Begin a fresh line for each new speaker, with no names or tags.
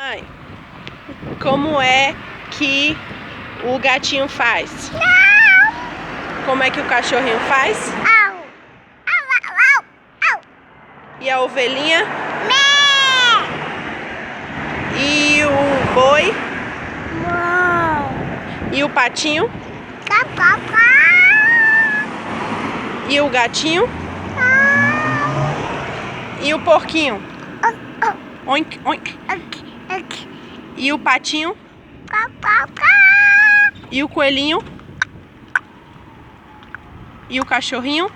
Mãe, como é que o gatinho faz?
Não!
Como é que o cachorrinho faz?
Au! Au, au, au, au!
E a ovelhinha?
Mé!
E o boi?
Mó!
E o patinho?
Cá, cá, cá!
E o gatinho? E o porquinho? Oink, oink.
Aqui, aqui.
E o patinho?
Cá, cá, cá!
E o coelhinho? E o cachorrinho?